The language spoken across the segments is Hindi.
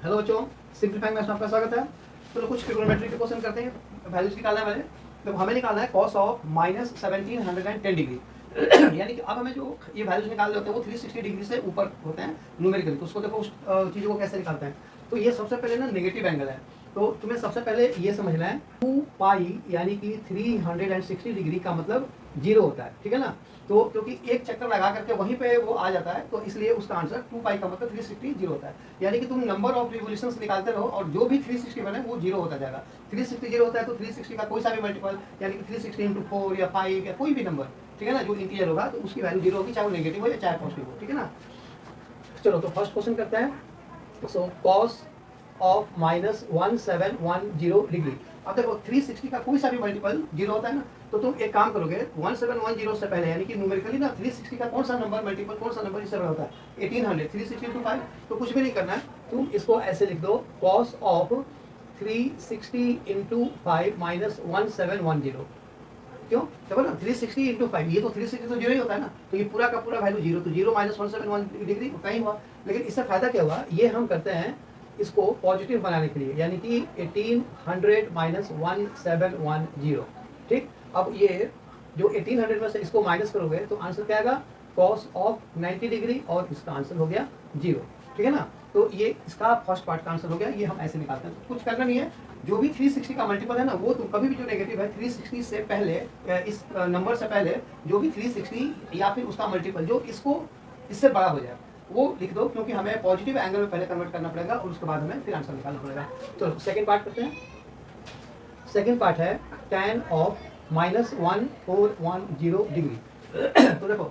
हेलो बच्चों, सिंप्लीफाइंग मैथ्स में आपका स्वागत है। तो कुछ ट्रिग्नोमेट्री के क्वेश्चन करते हैं। वैल्यूज निकालना है मैंने, तो हमें निकालना है cos ऑफ -1710 डिग्री। यानी कि अब हमें जो ये वैल्यूज निकाल होते हैं वो 360 डिग्री से ऊपर होते हैं न्यूमेरिकली। तो उसको देखो, उस चीज़ों को कैसे निकालते हैं। तो ये सबसे पहले ना नेगेटिव एंगल है, तो तुम्हें सबसे पहले ये समझना है 2 पाई यानी कि 360 डिग्री का मतलब 0 होता है, ठीक है ना। तो क्योंकि एक चक्कर लगा करके वहीं पे वो आ जाता है, तो इसलिए उसका आंसर 2 पाई का मतलब 360 0 होता है। यानी कि तुम नंबर ऑफ रिवोल्यूशंस निकालते रहो और जो भी 360 बने वो 0 होता जाएगा। 360 0 होता है तो 360 का कोई सा भी मल्टीपल, यानी कि 360 इंटू 4 या 5 या कोई भी नंबर, ठीक है ना, जो इंटीजर होगा तो उसकी वैल्यू 0 होगी, चाहे वो नेगेटिव हो या चाहे पॉजिटिव हो, ठीक है ना। चलो तो फर्स्ट क्वेश्चन करते हैं। सो cos ऑफ -1710 डिग्री। अब देखो 360 का कोई सा भी मल्टीपल 0 होता है ना, तो तुम एक काम करोगे 1710 से पहले, यानी कि न्यूमेरिकली ना 360 का कौन सा नंबर मल्टीपल, कौन सा नंबर इससे बड़ा होता है 1800। 360 इंटू 5, तो कुछ भी नहीं करना है, तुम इसको ऐसे लिख दो cos ऑफ 360 इंटू 5 -1710। क्यों? देखो ना 360 इंटू 5, ये तो 360 तो 0 ही होता है ना, तो ये पूरा का पूरा वैल्यू 0, तो 0 -171 डिग्री उतना ही हुआ। लेकिन इससे फायदा क्या हुआ, ये हम करते हैं इसको पॉजिटिव बनाने के लिए, यानी कि 1800 -1710। ठीक, अब ये जो 1800 में से इसको माइनस करोगे तो आंसर क्या आएगा, cos ऑफ 90 डिग्री, और इसका आंसर हो गया 0, ठीक है ना। तो ये इसका फर्स्ट पार्ट का आंसर हो गया। ये हम ऐसे निकालते हैं, तो कुछ करना नहीं है। जो भी 360 का मल्टीपल है ना, वो तुम कभी भी जो नेगेटिव है 360 से पहले, इस नंबर से पहले जो भी 360 या फिर उसका मल्टीपल जो इसको इससे बड़ा हो जाए वो लिख दो, क्योंकि हमें पॉजिटिव एंगल में पहले कन्वर्ट करना पड़ेगा और उसके बाद हमें फिर आंसर निकालना पड़ेगा। तो सेकंड पार्ट करते हैं। सेकंड पार्ट है tan ऑफ -1410 डिग्री। तो देखो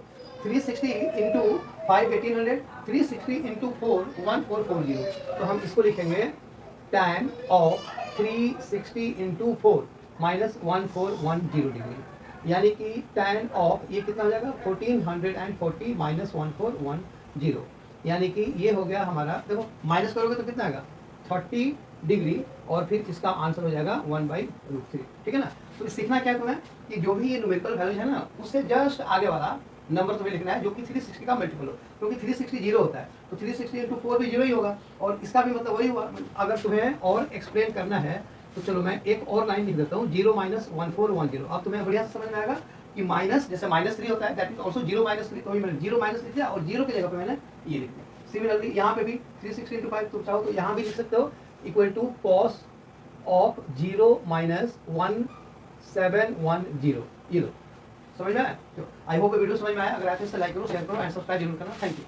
360 इंटू 5 1800, 360 इंटू 4 1440। तो हम इसको लिखेंगे tan ऑफ 360 इंटू 4 -1410 डिग्री, यानी कि tan ऑफ ये कितना हो जाएगा 1440 -1410, यानी कि ये हो गया हमारा। देखो माइनस करोगे तो कितना आएगा 30 डिग्री, और फिर इसका आंसर हो जाएगा 1/√3, ठीक है ना। तो सीखना क्या तुम्हें कि जो भी ये न्यूमेरिकल वैल्यूज है ना, उससे जस्ट आगे वाला नंबर तुम्हें लिखना है जो कि 360 का मल्टीपल हो, क्योंकि 360 0 होता है, तो 360 इंटू 4 भी 0 ही होगा, और इसका भी मतलब वही हुआ। अगर तुम्हें और एक्सप्लेन करना है तो चलो मैं एक और लाइन लिख देता हूँ, 0 -1410। अब तुम्हें बढ़िया से समझ में आएगा कि माइनस, जैसे -3 होता है दैट इज ऑल्सो 0 -3, तो मैंने 0 माइनस लिख दिया और 0 की जगह पे मैंने ये लिख दिया। सिमिलरली यहाँ पे भी 360 इंटू 5 तुम चाहो तो यहाँ भी लिख सकते हो, इक्वल टू cos ऑफ 0 -1710। ये लो, समझ में आया? आई होप वीडियो समझ में आया। अगर आए तो इसे लाइक करो, शेयर करो एंड सब्सक्राइब जरूर करना। Thank you.